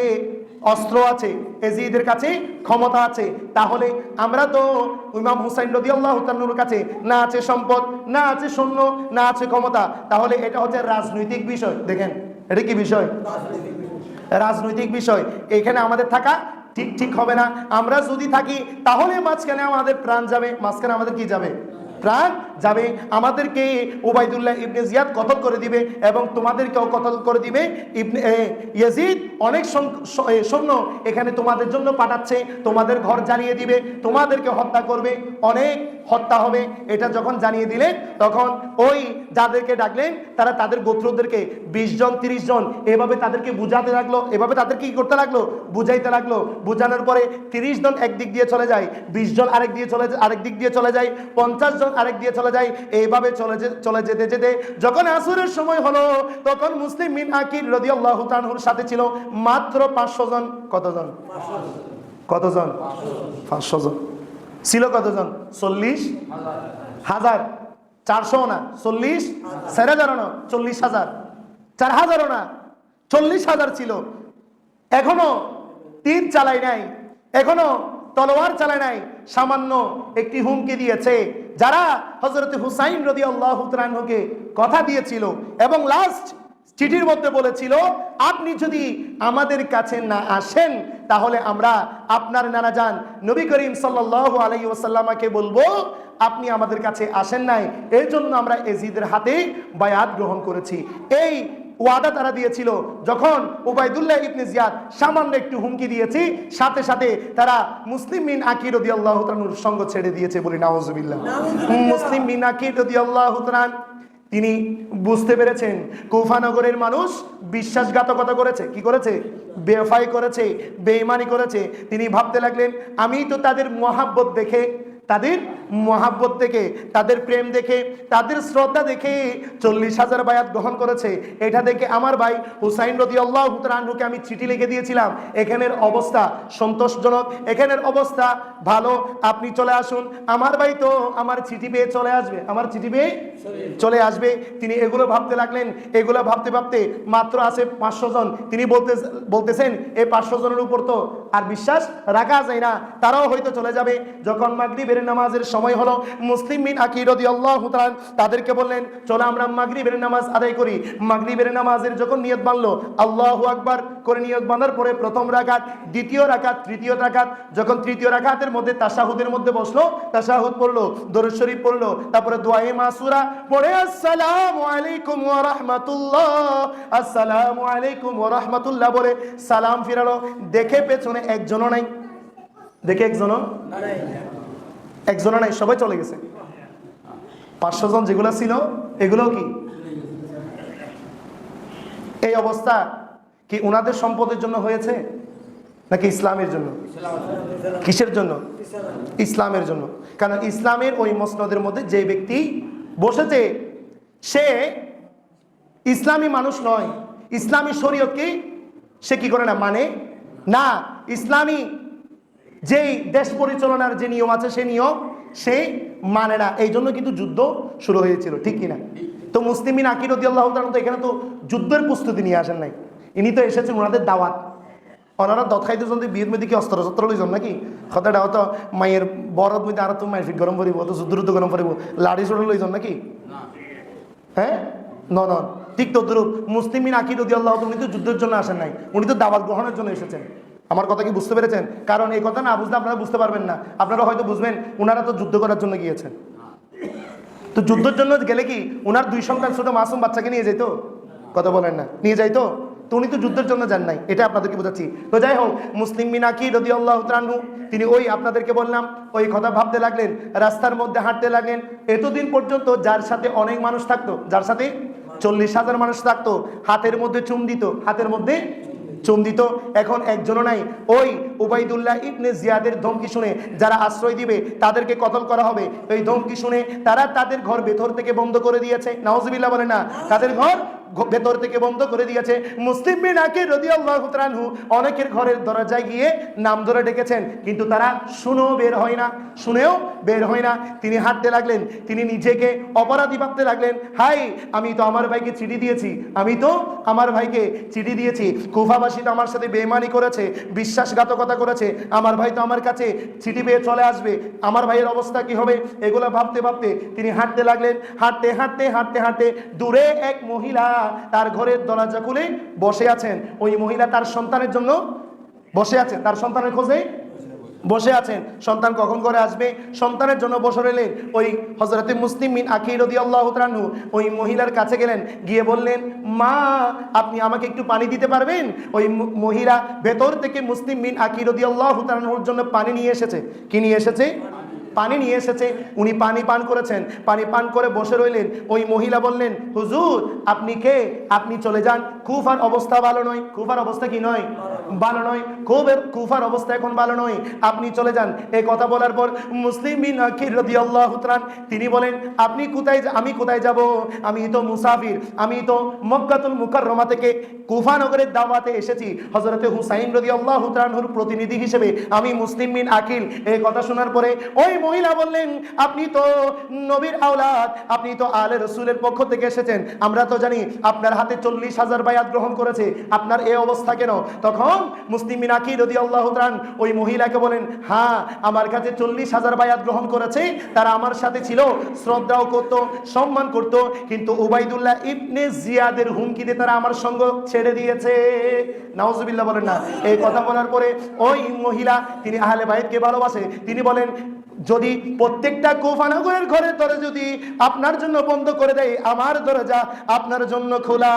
অস্ত্র আছে, এজিদের কাছে ক্ষমতা আছে। তাহলে আমরা তো ইমাম হুসাইন রাদিয়াল্লাহু তাআলার কাছে না আছে সম্পদ, না আছে সৈন্য, না আছে ক্ষমতা। তাহলে এটা হচ্ছে রাজনৈতিক বিষয়। দেখেন এটা কি বিষয়, রাজনৈতিক বিষয়। এখানে আমাদের থাকা ঠিক হবে না। আমরা যদি থাকি তাহলে মাঝখানে আমাদের প্রাণ যাবে, মাঝখানে আমাদের কি যাবে, প্রাণ যাবে। আমাদেরকে উবাইদুল্লাহ ইবনে জিয়াদ কতল করে দিবে এবং তোমাদেরকেও কতল করে দিবে। ইয়াজিদ অনেক সৈন্য এখানে তোমাদের জন্য পাঠাচ্ছে, তোমাদের ঘর জ্বালিয়ে দিবে, তোমাদেরকে হত্যা করবে, অনেক হত্যা হবে। এটা যখন জানিয়ে দিলেন তখন ওই যাদেরকে ডাকলেন তারা তাদের গোত্রদেরকে 20 জন 30 জন এভাবে তাদেরকে বুঝাতে লাগলো, এভাবে তাদেরকে কি করতে লাগলো, বুঝাইতে লাগলো। বুঝানোর পরে 30 জন একদিক দিয়ে চলে যায়, 20 জন আরেক দিক দিয়ে চলে যায়, 50 জন আরেক দিয়ে চলে যায়। এইভাবে চলে যেতে যেতে যখন আসরের সময় হলো তখন মুসলিম বিন আকির রাদিয়াল্লাহু তাআলা আনহুর সাথে ছিল মাত্র 500 জন। কতজন, কতজন, 500 জন ছিল। কতজন, 40,000, 400 না 40, 4,000 না 40,000, 4,000 না 40,000 ছিল। এখনো তীর চালাই নাই, এখনো তলোয়ার চালায় নাই, সামান্য একটি হুমকি দিয়েছে। যারা হযরত হুসাইন রাদিয়াল্লাহু তাআলা আনহুকে কথা দিয়েছিল এবং লাস্ট চিঠির মধ্যে বলেছিল আপনি যদি আমাদের কাছে না আসেন তাহলে আমরা আপনার নানা যান নবী করিম সাল্লাল্লাহু আলাইহি ওয়াসাল্লামকে বলবো আপনি আমাদের কাছে আসেন নাই, এর জন্য আমরা এজিদের হাতে বায়াত গ্রহণ করেছি। এই ওয়াদা তারা দিয়েছিল। যখন উবাইদুল্লাহ ইবনে জিয়াদ সামান্য একটু হুমকি দিয়েছি, সাথে সাথে তারা মুসলিম বিন আকির রাদিয়াল্লাহু তাআলার সঙ্গ ছেড়ে দিয়েছে। বলি নাউজুবিল্লাহ। মুসলিম বিন আকির রাদিয়াল্লাহু তাআলা তিনি বুঝতে পেরেছেন কুফা নগরের মানুষ বিশ্বাসঘাতকতা করেছে, কি করেছে, বেফাই করেছে, বেঈমানি করেছে। তিনি ভাবতে লাগলেন আমি তো তাদের মহাব্বত দেখে, তাদের মহাব্বত দেখে, তাদের প্রেম দেখে, তাদের শ্রদ্ধা দেখে 40,000 বায়াত গ্রহণ করেছে। এটা দেখে আমার ভাই হুসাইন রাদিয়াল্লাহু তাআলা আনহুকে আমি চিঠি লিখে দিয়েছিলাম এখানের অবস্থা সন্তোষজনক, এখানের অবস্থা ভালো, আপনি চলে আসুন। আমার ভাই তো আমার চিঠি পেয়ে চলে আসবে, আমার চিঠি পেয়ে চলে আসবে। তিনি এগুলো ভাবতে লাগলেন। এগুলো ভাবতে ভাবতে মাত্র আছে 500 জন। তিনি বলতেছেন এই 500 জনের উপর তো আর বিশ্বাস রাখা যায় না, তারাও হয়তো চলে যাবে। যখন মাগরিবের মাগরিবের নামাজের সময় হলো। মুসলিম বিন আকির রাদিয়াল্লাহু তাআলা তাদেরকে বললেন, চলো আমরা মাগরিবের নামাজ আদায় করি। মাগরিবের নামাজের যখন নিয়ত বাঁধলো, আল্লাহু আকবার করে নিয়ত বাঁধার পরে প্রথম রাকাত, দ্বিতীয় রাকাত, তৃতীয় রাকাত, যখন তৃতীয় রাকাতের মধ্যে তাশাহুদের মধ্যে বসলো, তাশাহুদ পড়লো, দরুদ শরীফ পড়লো, তারপরে দোয়ায়ে মাসুরা পড়ে আসসালামু আলাইকুম ওয়া রাহমাতুল্লাহ, আসসালামু আলাইকুম ওয়া রাহমাতুল্লাহ বলে সালাম ফিরালো। দেখে পেছনে একজনও নাই, দেখে একজনও নাই, সবাই চলে গেছে। 500 জন যেগুলো ছিল এগুলো কি এই অবস্থা কি ওনাদের সম্পদের জন্য হয়েছে নাকি ইসলামের জন্য? কিসের জন্য? ইসলামের জন্য। কারণ ইসলামের ওই মসনদের মধ্যে যে ব্যক্তি বসেছে সে ইসলামী মানুষ নয়, ইসলামী শরীয়ত কি সে কি করে না, মানে না। ইসলামী যেই দেশ পরিচালনার যে নিয়ম আছে সে নিয়ম সে মানে না। এই জন্য কিন্তু যুদ্ধ শুরু হয়েছিল, ঠিক কিনা? তো মুসলিম বিন আকির রাদিয়াল্লাহু তাআলা তো এখানে তো যুদ্ধের প্রস্তুতি নিয়ে আসেন নাই, ইনি তো এসেছেন ওনাদের দাওয়াত। ওনারা দত খাইতে যদি বিয়ের মধ্যে কি অস্ত্র শস্ত্র লইছেন নাকি? কথাটা হয়তো মায়ের বরদ মধ্যে আর তো মায়ের গরম করিব, অত যুদ্ধ গরম করিব, লাড়ি ছোট লইছেন নাকি? হ্যাঁ, নন। ঠিক তো দ্রুপ মুসলিম বিন আকির রাদিয়াল্লাহু তাআলা উনি তো যুদ্ধের জন্য আসেন নাই, উনি তো দাওয়াত গ্রহণের জন্য এসেছেন। আমার কথা কি বুঝতে পেরেছেন? কারণ এই কথা না বুঝলে আপনারা বুঝতে পারবেন না। আপনারা হয়তো বুঝবেন ওনারা তো যুদ্ধ করার জন্য গিয়েছেন, তো যুদ্ধের জন্য গেলে কি ওনার 2 সন্তান ছোট মাসুম বাচ্চাকে নিয়ে যাইতো? কথা বলেন না, নিয়ে যাইতো? তো উনি তো যুদ্ধের জন্য যান নাই, এটা আপনাদেরকে বোঝাচ্ছি। তো যাই হোক, মুসলিম বিন আকির রাদিয়াল্লাহু তাআলা তিনি ওই আপনাদেরকে বললাম ওই কথা ভাবতে লাগলেন, রাস্তার মধ্যে হাঁটতে লাগলেন। এতদিন পর্যন্ত যার সাথে অনেক মানুষ থাকতো, যার সাথে 40,000 মানুষ থাকতো, হাতের মধ্যে চুম দিত, হাতের মধ্যে চুম দিত, এখন একজনও নাই। ওই উবাইদুল্লাহ ইবনে জিয়াদের ধমকি শুনে যারা আশ্রয় দিবে তাদেরকে কতল করা হবে, এই ধমকি শুনে তারা তাদের ঘর ভেতর থেকে বন্ধ করে দিয়েছে। নাউজুবিল্লাহ বলে না, তাদের ঘর ভেতর থেকে বন্ধ করে দিয়েছে। মুসলিম বিন আকির রাদিয়াল্লাহু তাআলা অনেকের ঘরের দরজায় গিয়ে নাম ধরে ডেকেছেন, কিন্তু তারা শুনেও বের হয় না, শুনেও বের হয় না। তিনি হাঁটতে লাগলেন, তিনি নিজেকে অপরাধী ভাবতে লাগলেন। হাই, আমি তো আমার ভাইকে চিঠি দিয়েছি, আমি তো আমার ভাইকে চিঠি দিয়েছি, কুফাবাসী তো আমার সাথে বেঈমানি করেছে, বিশ্বাসঘাতকতা করেছে, আমার ভাই তো আমার কাছে চিঠি পেয়ে চলে আসবে, আমার ভাইয়ের অবস্থা কি হবে? এগুলো ভাবতে ভাবতে তিনি হাঁটতে লাগলেন। হাঁটতে হাঁটতে হাঁটতে হাঁটতে দূরে এক মহিলা তার ঘরের দরজা খুলে বসে আছেন। ওই মহিলা তার সন্তানের জন্য বসে আছেন, তার সন্তানের খোঁজে বসে আছেন। সন্তান কখন করে আসবে সন্তানের জন্য বসে রইলেন। ওই হযরতে মুসলিম বিন আকির রাদিয়াল্লাহু তাআলা ওই মহিলার কাছে গেলেন, গিয়ে বললেন, মা আপনি আমাকে একটু পানি দিতে পারবেন? ওই মহিলা ভেতর থেকে মুসলিম বিন আকির রাদিয়াল্লাহু তাআলার জন্য পানি নিয়ে এসেছে। কি নিয়ে এসেছে? পানি নিয়ে এসেছে। উনি পানি পান করেছেন, পানি পান করে বসে রইলেন। ওই মহিলা বললেন, হুজুর আপনি কে? আপনি চলে যান, কুফার অবস্থা ভালো নয়। কুফার অবস্থা কি নয়? ভালো নয়। কুফার অবস্থা এখন ভালো নয়, আপনি চলে যান। এই কথা বলার পর মুসলিম বিন আকির রাদিয়াল্লাহু তাআলা তিনি বলেন, আপনি কোথায়? আমি কোথায় যাব? আমি তো মুসাফির, আমি তো মক্কাতুল মুকাররমা থেকে কুফা নগরের দাওয়াতে এসেছি। হযরতে হুসাইন রাদিয়াল্লাহু তাআলার প্রতিনিধি হিসেবে আমি মুসলিম বিন আকিল। এই কথা শোনার পরে ওই মহিলা বললেন, আপনি তো নবীর আওলাদ, আপনি তো আলে রাসূলের পক্ষ থেকে এসেছেন, আমরা তো জানি আপনার হাতে 40,000 বায়াত গ্রহণ করেছে, আপনার এই অবস্থা কেন? তখন মুসলিম বিন আকির রাদিয়াল্লাহু তাআলা ওই মহিলাকে বলেন, হ্যাঁ আমার কাছে 40,000 বায়াত গ্রহণ করেছে, তারা আমার সাথে ছিল, শ্রদ্ধাও করত, সম্মান করত, কিন্তু উবাইদুল্লাহ ইবনে জিয়াদের হুমকিতে তারা আমার সঙ্গ ছেড়ে দিয়েছে। নাউজুবিল্লাহ বলেন না। এই কথা বলার পরে ওই মহিলা তিনি আহলে বাইতকে ভালোবাসে, তিনি বলেন, যদি প্রত্যেকটা কুফা নগরের ঘরের দরজা যদি আপনার জন্য বন্ধ করে দেয়, আমার দরজা আপনার জন্য খোলা।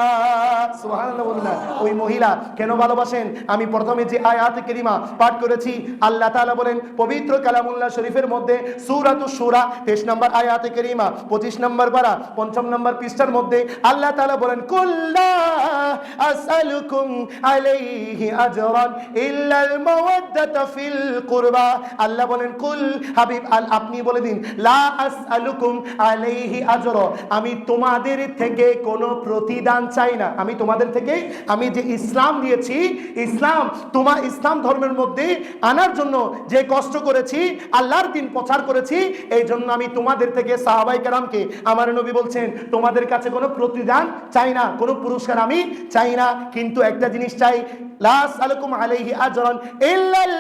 সুবহানাল্লাহ বললেন। ওই মহিলা কেন ভালোবাসেন? আমি প্রথমে যে আয়াত কারিমা পাঠ করেছি, আল্লাহ তাআলা বলেন পবিত্র কালামুল্লাহ শরীফের মধ্যে সূরাতুশ শূরা 23 নম্বর আয়াত কারিমা 25 নম্বর পারা 5 নম্বর পৃষ্ঠার মধ্যে আল্লাহ তাআলা বলেন, কুল্লা আসআলুকুম আলাইহি আজরান ইল্লাল মাওয়াদ্দাতা ফিল কুরবা। আল্লাহ বলেন, কুল হাবিব আপনি বলে দিন, লা আসআলুকুম আলাইহি আজরা, আমি তোমাদের থেকে কোনো প্রতিদান চাই না। আমি তোমাদের থেকে, আমি যে ইসলাম দিয়েছি, ইসলাম ধর্মের মধ্যে আনার জন্য যে কষ্ট করেছি, আল্লাহর দ্বীন প্রচার করেছি, এই জন্য আমি তোমাদের থেকে, সাহাবায়ে কেরামকে আমার নবী বলছেন, তোমাদের কাছে কোনো প্রতিদান চাই না, কোনো পুরস্কার আমি চাই না, কিন্তু একটা জিনিস চাই, লা আসআলুকুম আলাইহি আজরান ইল্লাল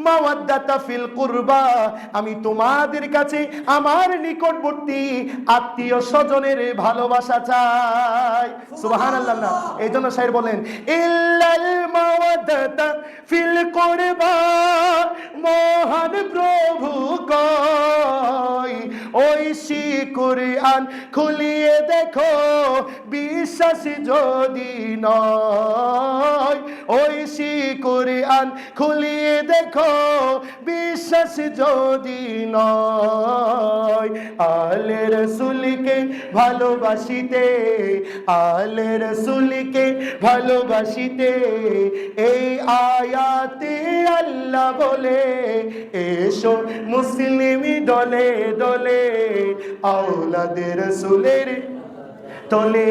মাওয়াদ্দাতা ফিল কুরবা, আমি তোমাদের কাছে আমার নিকটবর্তী আত্মীয় স্বজনের ভালোবাসা চাই। সুবহানাল্লাহ না, এই জন্য শায়ের বলেন ইল্লাল মাওয়াদাতা ফিল কুরবা, মহান প্রভু কয় ঐশী কুরআন খুলিয়ে দেখো, বিশ্বাস যদি নয় ঐশী কুরআন খুলিয়ে দেখো, বিশ্বাস যদি নয়। আলে রাসূলকে ভালোবাসিতে, আলে রাসূলকে ভালোবাসিতে এই আয়াতে আল্লাহ বলে এসো মুসলিম দলে দলে, আওলাদে রাসূলের তলে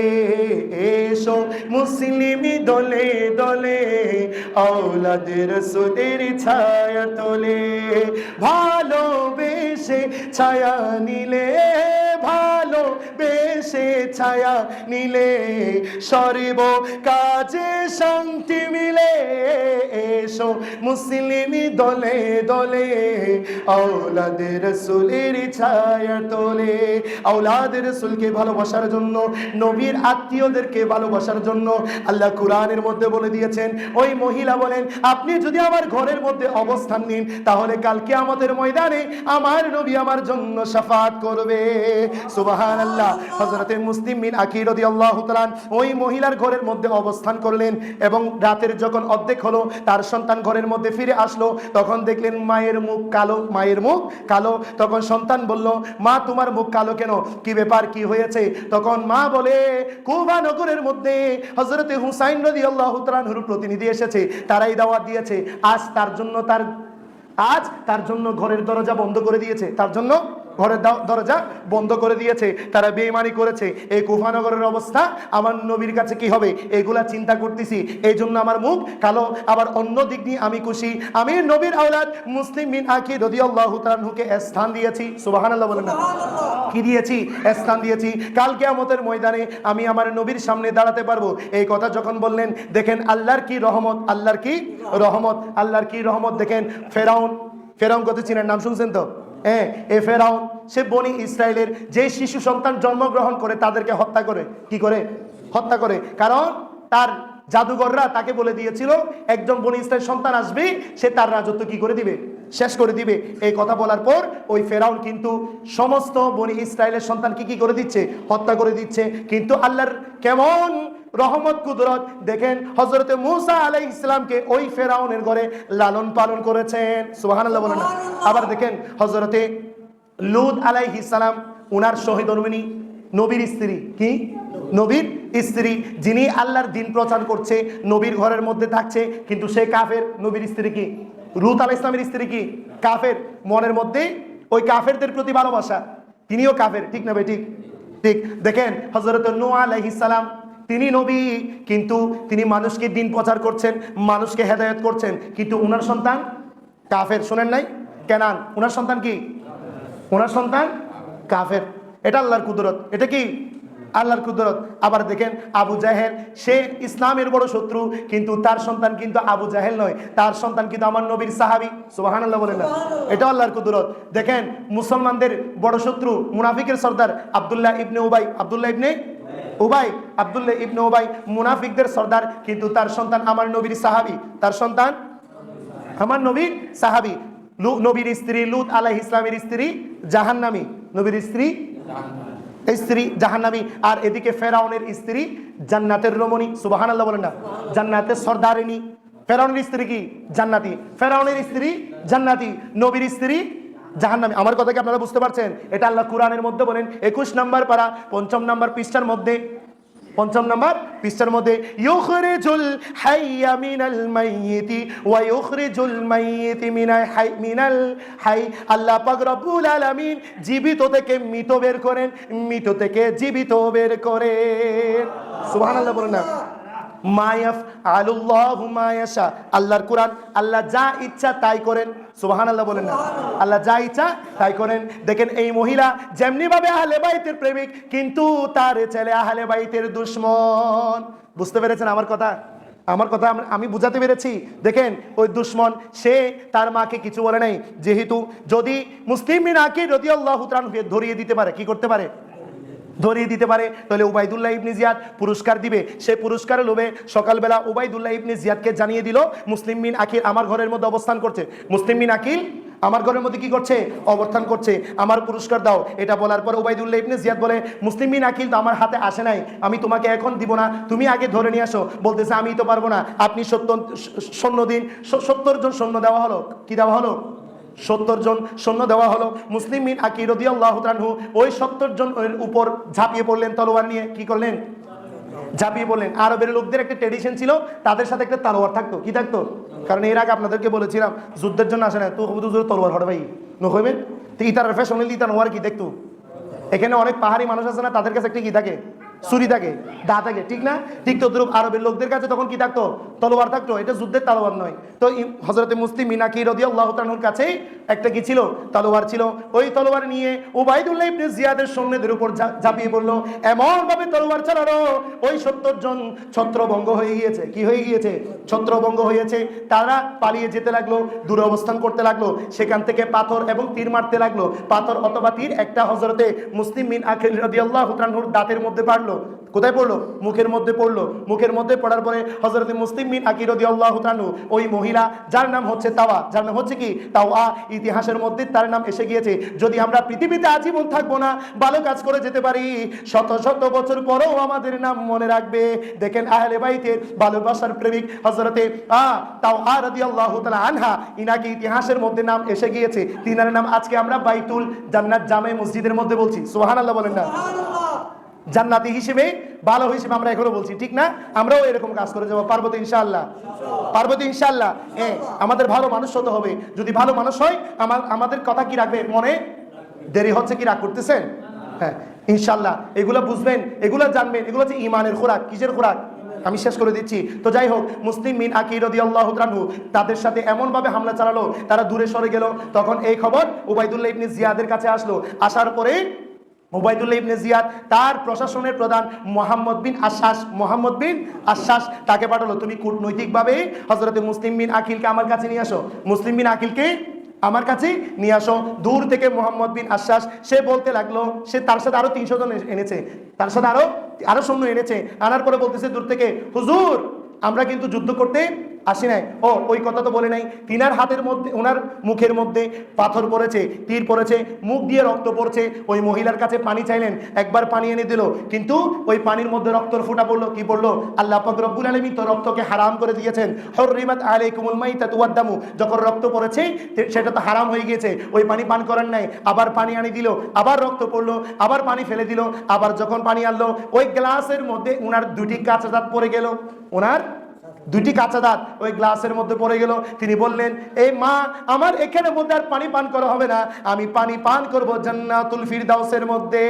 এসো মুসলিম দলে দলে, আওলাদে রাসূলের ছায়া তলে। ভালোবেসে ছায়া নিলে, ভালোবেসে ছায়া নিলে, সর্ব কাজে শান্তি মিলে, এসো মুসলিম দলে দলে, আওলাদে রাসূলের ছায়া তলে। আওলাদে রাসূলকে ভালোবাসার জন্য, নবীর আত্মীয়দেরকে ভালোবাসার জন্য আল্লাহ কুরআনের মধ্যে বলে দিয়েছেন, ওই মহিলা বলেন আপনি যদি আমার ঘরের মধ্যে অবস্থান নিন তাহলে কাল কিয়ামতের ময়দানে আমার নবী আমার জন্য শাফাআত করবে। সুবহানাল্লাহ। হযরতে মুসলিম বিন আকীর রাদিয়াল্লাহু তাআলা ওই মহিলার ঘরের মধ্যে অবস্থান করলেন এবং রাতের যখন অর্ধেক হলো তার সন্তান ঘরের মধ্যে ফিরে আসলো, তখন দেখলেন মায়ের মুখ কালো, মায়ের মুখ কালো। তখন সন্তান বলল মা তোমার মুখ কালো কেন, কি ব্যাপার, কি হয়েছে? তখন মা বলে কুফা নগরের মধ্যে হযরতে হুসাইন রাদিয়াল্লাহু তাআলা আনহুর প্রতিনিধি এসেছে, তারাই দাওয়াত দিয়েছে, আজ তার জন্য ঘরের দরজা বন্ধ করে দিয়েছে, তার জন্য ঘরের দরজা বন্ধ করে দিয়েছে, তারা বেঈমানি করেছে। এই কুফা নগরের অবস্থা আমার নবীর কাছে কি হবে এগুলা চিন্তা করতেছি, এই জন্য আমার মুখ কালো। আবার অন্য দিক নিয়ে আমি খুশি, আমি নবীর আওলাদ মুসলিম বিন আকীর রাদিয়াল্লাহু তাআলা আনহুকে স্থান দিয়েছি। সুবহানাল্লাহ বলেন না, কি দিয়েছি? স্থান দিয়েছি। কাল কিয়ামতের ময়দানে আমি আমার নবীর সামনে দাঁড়াতে পারবো। এই কথা যখন বললেন, দেখেন আল্লাহর কি রহমত, আল্লাহর কি রহমত, আল্লাহর কি রহমত। দেখেন ফেরাউন, ফেরাউন কত চিনেন, নাম শুনছেন তো? এ ফেরাউন সে বনি ইসরায়েলের যে শিশু সন্তান জন্মগ্রহণ করে তাদেরকে হত্যা করে, কি করে? হত্যা করে। কারণ তার জাদুঘররা তাকে বলে দিয়েছিল একজন বনি ইসরায়েল সন্তান আসবে, সে তার রাজত্ব কি করে দিবে? শেষ করে দিবে। এই কথা বলার পর ওই ফেরাউন কিন্তু সমস্ত বনি ইসরায়েলের সন্তানকে কি করে দিচ্ছে? হত্যা করে দিচ্ছে। কিন্তু আল্লাহর কেমন রহমত কুদরত দেখেন, হযরতে মূসা আলাইহিস সালামকে ওই ফেরাউনের ঘরে লালন পালন করেছেন। সুবহানাল্লাহ বলেন না। আবার দেখেন হযরতে লূত আলাইহিস সালাম, উনার সহধর্মিণী নবীর স্ত্রী, কি নবীর স্ত্রী, যিনি আল্লাহর দ্বীন প্রচার করছে, নবীর ঘরের মধ্যে থাকছে, কিন্তু সে কাফের। নবীর স্ত্রী কি? লূত আলাইহিস সালামের স্ত্রী কি? কাফের। মনের মধ্যে ওই কাফেরদের প্রতি ভালোবাসা, তিনিও কাফের, ঠিক না ভাই? ঠিক ঠিক। দেখেন হযরত নূহ আলাইহিস সালাম, তিনি নবী, কিন্তু তিনি মানুষকে দ্বীন প্রচার করছেন, মানুষকে হেদায়েত করছেন, কিন্তু উনার সন্তান কাফের। শুনেন নাই? কেনান, উনার সন্তান কি? উনার সন্তান কাফের। এটা আল্লাহর কুদরত, এটা কি আল্লাহর কুদরত। আবার দেখেন আবু জাহেল, সে ইসলামের বড় শত্রু, কিন্তু তার সন্তান কিন্তু আবু জাহেল নয়, তার সন্তান কিন্তু আমার নবীর সাহাবী। সুবহানাল্লাহ বলেন না, এটা আল্লাহর কুদরত। দেখেন মুসলমানদের বড় শত্রু মুনাফিকের সর্দার আব্দুল্লাহ ইবনে উবাই, আব্দুল্লাহ ইবনে উবাই মুনাফিকদের সর্দার, কিন্তু তার সন্তান আমার নবীর সাহাবী, তার সন্তান আমার নবীর সাহাবী। নবীর স্ত্রী লূত আলাইহিস সালামের স্ত্রী জাহান্নামী, নবীর স্ত্রী জাহান্নামী। আর এদিকে ফেরাউনের স্ত্রী জান্নাতের রমণী। সুবহানাল্লাহ বলেন না, জান্নাতের সর্দারিনী। ফেরাউনের স্ত্রী কি? জান্নাতি। ফেরাউনের স্ত্রী জান্নাতি, নবীর স্ত্রী জাহান্নামী। আমার কথা কি আপনারা বুঝতে পারছেন? এটা আল্লাহ কুরআনের মধ্যে বলেন 21 নম্বর পারা 5 নম্বর পৃষ্ঠার মধ্যে, 5 নম্বর পৃষ্ঠার মধ্যে, ইউখরিজুল হাইয়া মিনাল মাইয়িতি ওয়া ইউখরিজুল মাইয়িতি মিনাল হাই। আল্লাহ পাক রব্বুল আলামিন জীবিত থেকে মৃত বের করেন, মৃত থেকে জীবিত বের করেন। সুবহানাল্লাহ বলেন না। মায়াফ আলুল্লাহু মায়াশা, আল্লাহর কুরআন, আল্লাহ যা ইচ্ছা তাই করেন। সুবহানাল্লাহ বলেন না, আল্লাহ যা ইচ্ছা তাই করেন। দেখেন এই মহিলা যেমনি ভাবে আহলে বাইতের প্রেমিক, কিন্তু তার ছেলে আহলে বাইতের দুশমন। বুঝতে পেরেছেন আমার কথা? আমার কথা আমি বুঝাতে পেরেছি? দেখেন ওই দুশ্মন সে তার মাকে কিছু বলে নাই, যেহেতু যদি মুসলিম বিন আকিল রাদিয়াল্লাহু তাআলা ধরিয়ে দিতে পারে, কি করতে পারে, ধরিয়ে দিতে পারে, তাহলে উবাইদুল্লাহ ইবনে জিয়াদ পুরস্কার দিবে। সে পুরস্কারের লোভে সকালবেলা উবাইদুল্লাহ ইবনে জিয়াদকে জানিয়ে দিল মুসলিম বিন আকিল আমার ঘরের মধ্যে অবস্থান করছে, মুসলিম বিন আকিল আমার ঘরের মধ্যে কি করছে, অবস্থান করছে, আমার পুরস্কার দাও। এটা বলার পর উবাইদুল্লাহ ইবনে জিয়াদ বলে মুসলিম বিন আকিল তো আমার হাতে আসে নাই, আমি তোমাকে এখন দিব না, তুমি আগে ধরে নিয়ে আসো। বলতেছে আমি তো পারবো না, আপনি 70 সৈন্য দিন। 70 জন সৈন্য দেওয়া হলো। কি দেওয়া হলো? 70 জন সৈন্য দেওয়া হলো। মুসলিম বিন আকিল রাদিয়াল্লাহু তাআলা ওই 70 জনের উপর ঝাঁপিয়ে পড়লেন তলোয়ার নিয়ে। কি করলেন? ঝাঁপিয়ে পড়লেন। আরবের লোকদের একটা ট্রেডিশন ছিল, তাদের সাথে একটা তলোয়ার থাকতো। কি থাকতো? কারণ এর আগে আপনাদেরকে বলেছিলাম যুদ্ধের জন্য আসে না তো তলোয়ার হঠাৎ ভাই নহবেন তো ইতার ফ্যাশন ইতার নোয়ার কি দেখতো। এখানে অনেক পাহাড়ি মানুষ আছে না, তাদের কাছে একটা কি থাকে, ছুরি থাকে, দা থাকে, ঠিক না? ঠিক তদ্রুপ আরবের লোকদের কাছে তখন কি থাকতো, তলোয়ার থাকতো। এটা যুদ্ধের তলোয়ার নয়। তো হযরতে মুসলিম বিন আকিল রাদিয়াল্লাহু তাআলার কাছে একটা কি ছিল, তলোয়ার ছিল। ওই তলোয়ার নিয়ে উবাইদুল্লাহ ইবনে জিয়াদের সৈন্যদের উপর ঝাঁপিয়ে পড়লো। এমন ভাবে তলোয়ার চালালো ওই 70 জন ছত্রভঙ্গ হয়ে গিয়েছে। কি হয়ে গিয়েছে? ছত্রভঙ্গ হয়েছে। তারা পালিয়ে যেতে লাগলো, দূরে অবস্থান করতে লাগলো। সেখান থেকে পাথর এবং তীর মারতে লাগলো। পাথর অথবা তীর একটা হযরতে মুসলিম বিন আকিল রাদিয়াল্লাহু তাআলার দাঁতের মধ্যে পড়লো। কোথায় পড়লো? মুখের মধ্যে পড়লো। মুখের মধ্যে পড়ার পরে হযরতে মুসলিম বিন আকিল রাদিয়াল্লাহু তাআলা ওই মহিলা যার নাম হচ্ছে তাওয়া, যার নাম হচ্ছে কি তাওয়া, ইতিহাসের মধ্যে তার নাম এসে গিয়েছে। যদি আমরা পৃথিবীতে আজীবন থাকবো না, ভালো কাজ করে যেতে পারি, শত শত বছর পরেও আমাদের নাম মনে রাখবে। দেখেন আহলে বাইতের ভালোবাসার প্রেমিক হযরতে তাওয়া রাদিয়াল্লাহু তাআলা আনহা, ইনাকে ইতিহাসের মধ্যে নাম এসে গিয়েছে। তিনার নাম আজকে আমরা বাইতুল জান্নাত জামে মসজিদের মধ্যে বলছি। সুবহানাল্লাহ বলেন না? জান্নাতি হিসেবে, ভালো হিসেবে আমরা এখনো বলছি, ঠিক না? আমরাও এরকম কাজ করে যাবো। পারবো তো ইনশাআল্লাহ? পারবো তো ইনশাআল্লাহ? আমাদের ভালো মানুষ হতে হবে। যদি ভালো মানুষ হয় আমাদের কথা কি রাখবে মনে? দেরি হচ্ছে কি রাগ করতেছেন? হ্যাঁ ইনশাআল্লাহ এগুলো বুঝবেন, এগুলো জানবেন। এগুলো হচ্ছে ঈমানের খোরাক। কিসের খোরাক? আমি শেষ করে দিচ্ছি। তো যাই হোক, মুসলিম বিন আকিল রাদিয়াল্লাহু তাআলা তাদের সাথে এমন ভাবে হামলা চালালো, তারা দূরে সরে গেল। তখন এই খবর উবাইদুল্লাহ ইবনে জিয়াদের কাছে আসলো। আসার পরে উবাইদুল্লাহ ইবনে জিয়াদ তার প্রশাসনের প্রধান মোহাম্মদ বিন আশ্বাস তাকে পাঠালো, তুমি কূটনৈতিকভাবে হযরতে মুসলিম বিন আকিলকে আমার কাছে নিয়ে আসো। মুসলিম বিন আকিলকে আমার কাছে নিয়ে আসো। দূর থেকে মোহাম্মদ বিন আশ্বাস সে বলতে লাগলো, সে তার সাথে আরো 300 জন এনেছে, তার সাথে আরো সৈন্য এনেছে। আনার পরে বলতেছে দূর থেকে, হুজুর আমরা কিন্তু যুদ্ধ করতে আসি নাই। ওই কথা তো বলে নাই। তিনার হাতের মধ্যে, ওনার মুখের মধ্যে পাথর পড়েছে, তীর পড়েছে, মুখ দিয়ে রক্ত পড়ছে। ওই মহিলার কাছে পানি চাইলেন, একবার পানি এনে দিল, কিন্তু ওই পানির মধ্যে রক্তর ফোঁটা পড়লো। কি পড়লো? আল্লাহ পাক রব্বুল আলামিন তো রক্তকে হারাম করে দিয়েছেন। হুররিমাত আলাইকুমুল মাইতাতু ওয়াদ দামু, যখন রক্ত পড়েছে সেটা তো হারাম হয়ে গিয়েছে, ওই পানি পান করার নাই। আবার পানি আনি দিল, আবার রক্ত পড়লো, আবার পানি ফেলে দিল। আবার যখন পানি আনলো, ওই গ্লাসের মধ্যে ওনার 2টি কাঁচা দাঁত পড়ে গেল। ওনার 2টি কাঁচা দাঁত ওই গ্লাসের মধ্যে পড়ে গেল। তিনি বললেন, এই মা, আমার এখানে মধ্যে আর পানি পান করা হবে না, আমি পানি পান করব জান্নাতুল ফিরদাউসের মধ্যে।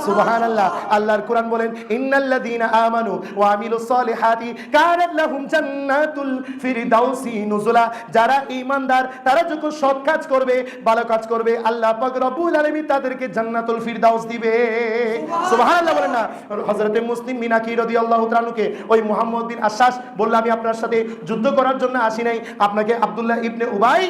সুবহানাল্লাহ। আল্লাহর কোরআন বলেন, ইন্নাল্লাযীনা আমানু ওয়া আমিলুস সলিহাতি কানাত লাহুম জান্নাতুল ফিরদাউসি নুজুলা। যারা ঈমানদার, তারা যখন সৎ কাজ করবে, ভালো কাজ করবে, আল্লাহ পাক রব্বুল আলামিন তাদেরকে জান্নাতুল ফিরদাউস দিবে। সুবহানাল্লাহ বলেন না? হযরতে মুসলিম বিন আকিল রাদিয়াল্লাহু তাআলাকে ওই মুহাম্মদ বিন আশ্বাস বলল, আমি আপনার সাথে যুদ্ধ করার জন্য আসি নাই, আপনাকে আব্দুল্লাহ ইবনে উবাই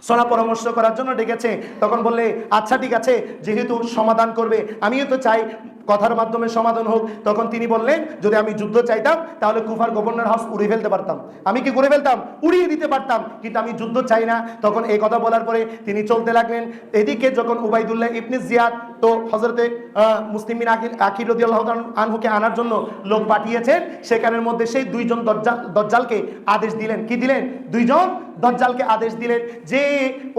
সলা পরামর্শ করার জন্য ডেকেছে। তখন বললে, আচ্ছা ঠিক আছে, যেহেতু সমাধান করবে, আমিও তো চাই কথার মাধ্যমে সমাধান হোক। তখন তিনি বললেন, যদি আমি যুদ্ধ চাইতাম তাহলে কুফার গভর্নর হাউস উড়িয়ে ফেলতে পারতাম, আমি কি করে ফেলতাম, উড়িয়ে দিতে পারতাম, কিন্তু আমি যুদ্ধ চাই না। তখন এই কথা বলার পরে তিনি চলতে লাগলেন। এদিকে যখন উবাইদুল্লাহ ইবনে জিয়াদ তো হযরতে মুসলিম বিন আকিল রাদিয়াল্লাহু আনহুকে আনার জন্য লোক পাঠিয়েছেন, সেখানের মধ্যে সেই 2 জন দজ্জালকে আদেশ দিলেন। কি দিলেন? 2 জন দজ্জালকে আদেশ দিলেন যে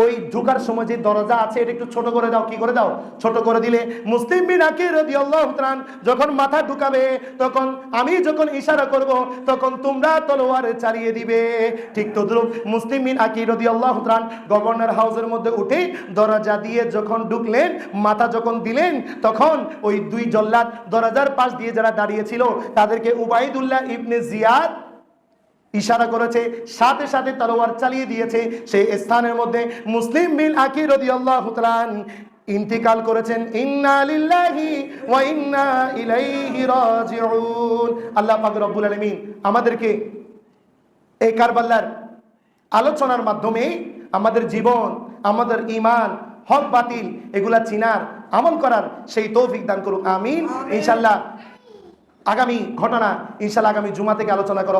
ওই ঢোকার সময় যে দরজা আছে এটা একটু ছোট করে দাও। কি করে দাও? ছোট করে দিলে মুসলিম বিন আকিল রাদিয়াল্লাহু তাআলা যখন মাথা ঢুকাবে, তখন আমি যখন ইশারা করব, তখন তোমরা তলোয়ার চালিয়ে দিবে। ঠিক তদ্রুপ মুসলিম বিন আকিল রাদিয়াল্লাহু তাআলা গভর্নর হাউসের মধ্যে উঠে দরজা দিয়ে যখন ঢুকলেন, মাথা যখন দিলেন, তখন ওই 2 জল্লাদ দরজার পাশ দিয়ে যারা দাঁড়িয়ে ছিল তাদেরকে উবাইদুল্লাহ ইবনে জিয়াদ ইশারা করেছে, সাথে সাথে তলোয়ার চালিয়ে দিয়েছে। সেই স্থানের মধ্যে মুসলিম বিন আকিল রাদিয়াল্লাহু তাআলা ইন্তিকাল করেছেন। ইন্না লিল্লাহি ওয়া ইন্না ইলাইহি রাজিউন। আল্লাহ পাক রব্বুল আলামিন আমাদেরকে এই কারবালার আলোচনার মাধ্যমে আমাদের জীবন, আমাদের ঈমান, হক বাতিল এগুলা চিনার, আমল করার সেই তৌফিক দান করুক, আমিন। ইনশাআল্লাহ আগামী ঘটনা ইনশাআল্লাহ আগামী জুমা থেকে আলোচনা করা হবে।